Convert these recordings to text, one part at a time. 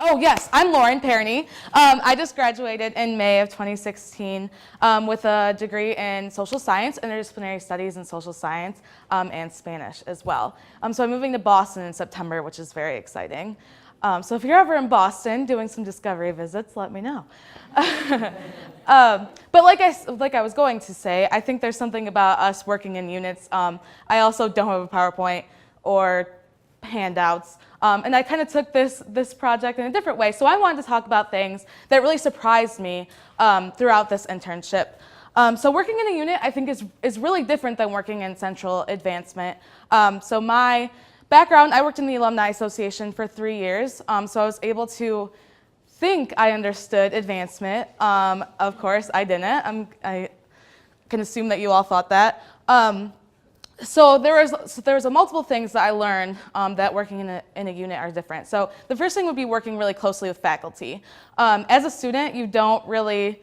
Oh yes, I'm Lauren Pereny. I just graduated in May of 2016 with a degree in social science, interdisciplinary studies in social science, and Spanish as well. So I'm moving to Boston in September, which is very exciting. So if you're ever in Boston doing some discovery visits, let me know. But like I was going to say, I think there's something about us working in units. I also don't have a PowerPoint or handouts. And I kind of took this project in a different way. So I wanted to talk about things that really surprised me throughout this internship. So working in a unit, I think, is really different than working in central advancement. So my background, I worked in the Alumni Association for 3 years. So I was able to think I understood advancement. Of course, I didn't. I can assume that you all thought that. So there was multiple things that I learned that working in a unit are different. So the first thing would be working really closely with faculty. As a student, you don't really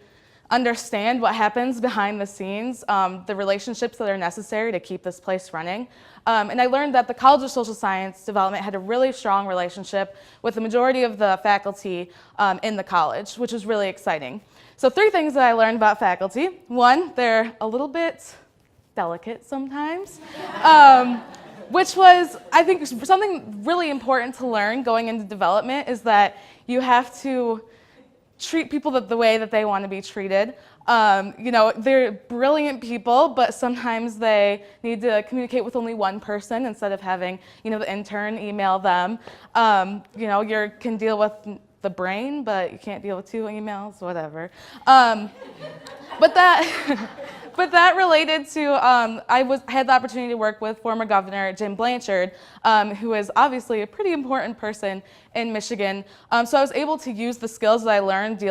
understand what happens behind the scenes, the relationships that are necessary to keep this place running. And I learned that the College of Social Science Development had a really strong relationship with the majority of the faculty in the college, which was really exciting. So 3 things that I learned about faculty. 1, they're a little bit delicate sometimes, which was, I think, something really important to learn going into development is that you have to treat people the way that they want to be treated. You know, they're brilliant people, but sometimes they need to communicate with only one person instead of having, you know, the intern email them. You know, you can deal with the brain, but you can't deal with 2 emails, whatever. But that related to, I had the opportunity to work with former Governor Jim Blanchard, who is obviously a pretty important person in Michigan. So I was able to use the skills that I learned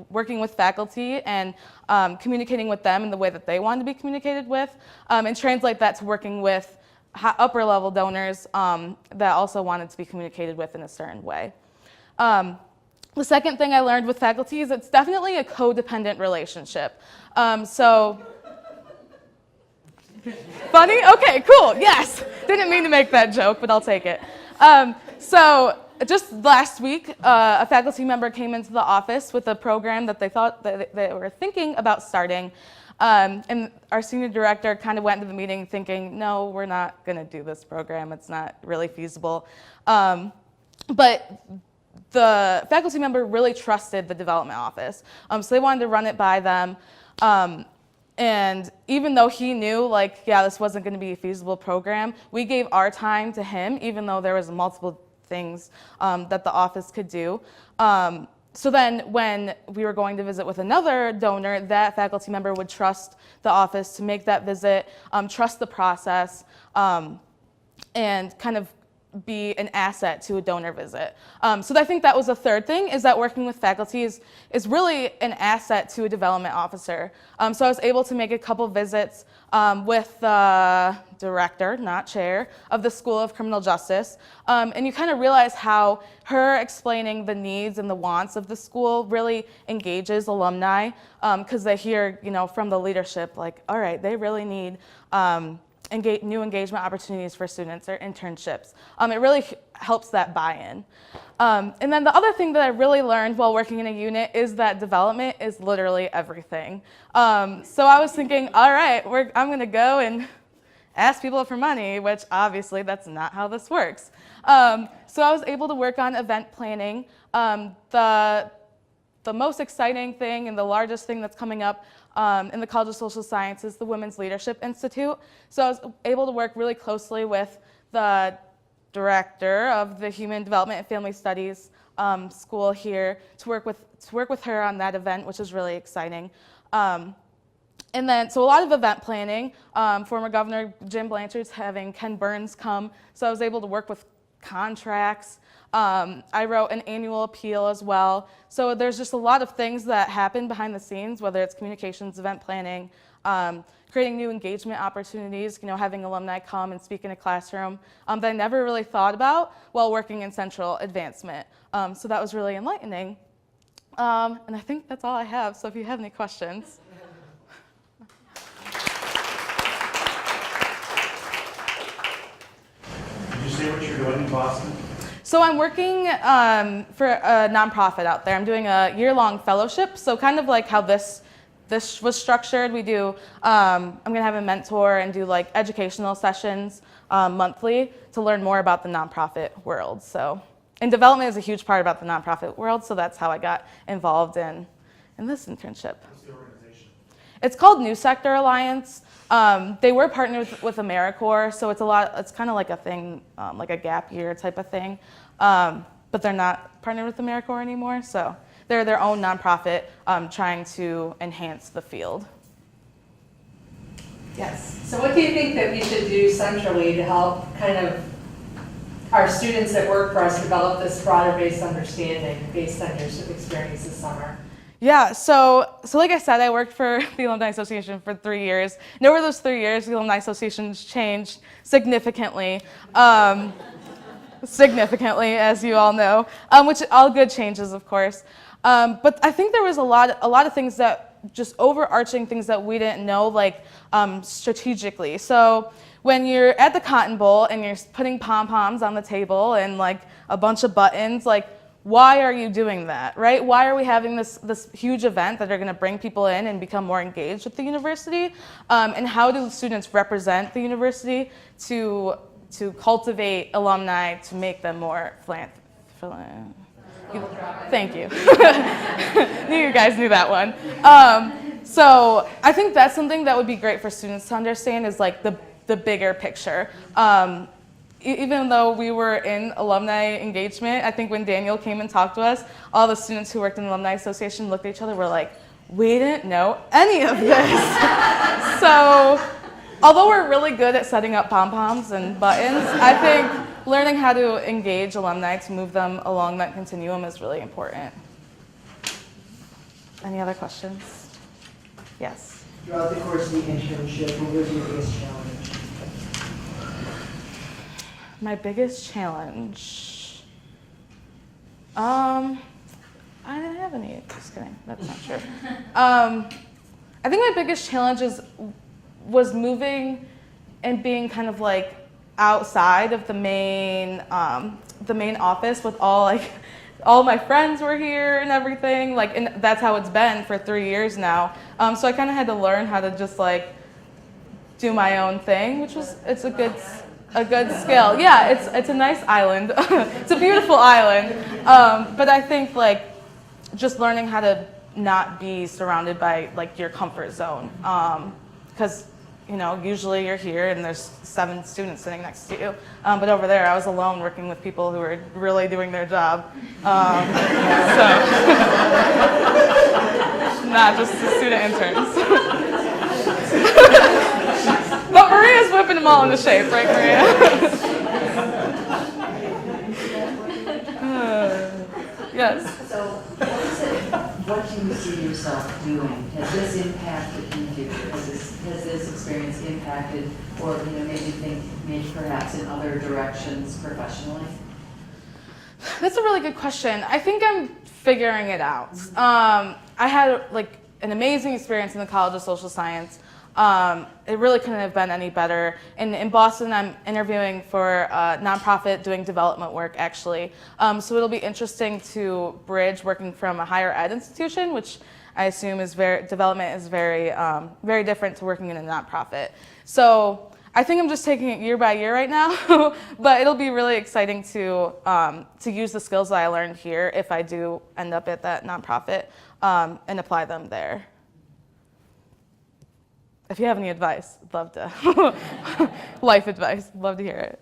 working with faculty and communicating with them in the way that they wanted to be communicated with, and translate that to working with upper level donors that also wanted to be communicated with in a certain way. The second thing I learned with faculty is it's definitely a codependent relationship. Funny? Okay, cool, yes. Didn't mean to make that joke, but I'll take it. So just last week, a faculty member came into the office with a program that they thought that they were thinking about starting. And our senior director kind of went into the meeting thinking, no, we're not going to do this program. It's not really feasible. But the faculty member really trusted the development office. So they wanted to run it by them. And even though he knew, like, yeah, this wasn't going to be a feasible program, we gave our time to him, even though there was multiple things that the office could do. So then when we were going to visit with another donor, that faculty member would trust the office to make that visit, trust the process, and kind of be an asset to a donor visit. So I think that was the third thing, is that working with faculty is really an asset to a development officer. So I was able to make a couple visits with the director, not chair, of the School of Criminal Justice. And you kind of realize how her explaining the needs and the wants of the school really engages alumni, because they hear, you know, from the leadership, like, all right, they really need new engagement opportunities for students or internships. It really helps that buy-in. And then the other thing that I really learned while working in a unit is that development is literally everything. So I was thinking, all right, I'm going to go and ask people for money, which obviously that's not how this works. So I was able to work on event planning. The most exciting thing and the largest thing that's coming up in the College of Social Science is the Women's Leadership Institute. So I was able to work really closely with the director of the Human Development and Family Studies school here to work with her on that event, which is really exciting. And then, so a lot of event planning. Former Governor Jim Blanchard's having Ken Burns come, so I was able to work with contracts. I wrote an annual appeal as well. So there's just a lot of things that happen behind the scenes, whether it's communications, event planning, creating new engagement opportunities, you know, having alumni come and speak in a classroom that I never really thought about while working in central advancement. So that was really enlightening. And I think that's all I have, so if you have any questions. Did you say what you're doing in Boston? So I'm working for a nonprofit out there. I'm doing a year-long fellowship. So kind of like how this was structured. We do. I'm gonna have a mentor and do like educational sessions monthly to learn more about the nonprofit world. So, and development is a huge part about the nonprofit world. So that's how I got involved in this internship. What's the organization? It's called New Sector Alliance. They were partnered with AmeriCorps, so it's kind of like a thing, like a gap year type of thing. But they're not partnered with AmeriCorps anymore, so they're their own nonprofit trying to enhance the field. Yes. So what do you think that we should do centrally to help kind of our students that work for us develop this broader-based understanding based on your experience this summer? Yeah, so like I said, I worked for the Alumni Association for 3 years. And over those 3 years, the Alumni Association's changed significantly, as you all know, which all good changes, of course. But I think there was a lot of things that just overarching things that we didn't know, like strategically. So when you're at the Cotton Bowl and you're putting pom-poms on the table and like a bunch of buttons, like, why are you doing that, right? Why are we having this huge event that are going to bring people in and become more engaged with the university? And how do students represent the university to cultivate alumni to make them more Thank you. Knew you guys knew that one. So I think that's something that would be great for students to understand is like the bigger picture. Even though we were in alumni engagement, I think when Daniel came and talked to us, all the students who worked in the Alumni Association looked at each other and were like, we didn't know any of this. So although we're really good at setting up pom-poms and buttons, I think learning how to engage alumni to move them along that continuum is really important. Any other questions? Yes. Throughout the course of the internship, what was your biggest challenge? My biggest challenge. I didn't have any. Just kidding. That's not true. I think my biggest challenge was moving and being kind of like outside of the main office with all my friends were here and everything. Like, and that's how it's been for 3 years now. So I kind of had to learn how to just like do my own thing, which was it's a good skill. Yeah, it's a nice island. It's a beautiful island. But I think like just learning how to not be surrounded by like your comfort zone. Because you know, usually you're here and there's 7 students sitting next to you. But over there, I was alone working with people who were really doing their job. So not just the student interns. But Maria's whipping them all into shape, right, Maria? Yes. So what do you see yourself doing? Has this impacted in the future? Has this experience impacted or made you think maybe perhaps in other directions professionally? That's a really good question. I think I'm figuring it out. I had like an amazing experience in the College of Social Science. It really couldn't have been any better. In Boston, I'm interviewing for a nonprofit doing development work, actually. So it'll be interesting to bridge working from a higher ed institution, which I assume is development is very different to working in a nonprofit. So I think I'm just taking it year by year right now, but it'll be really exciting to use the skills that I learned here if I do end up at that nonprofit and apply them there. If you have any advice, I'd love to. Life advice, I'd love to hear it.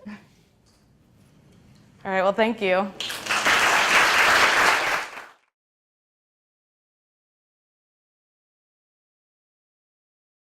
All right, well, thank you.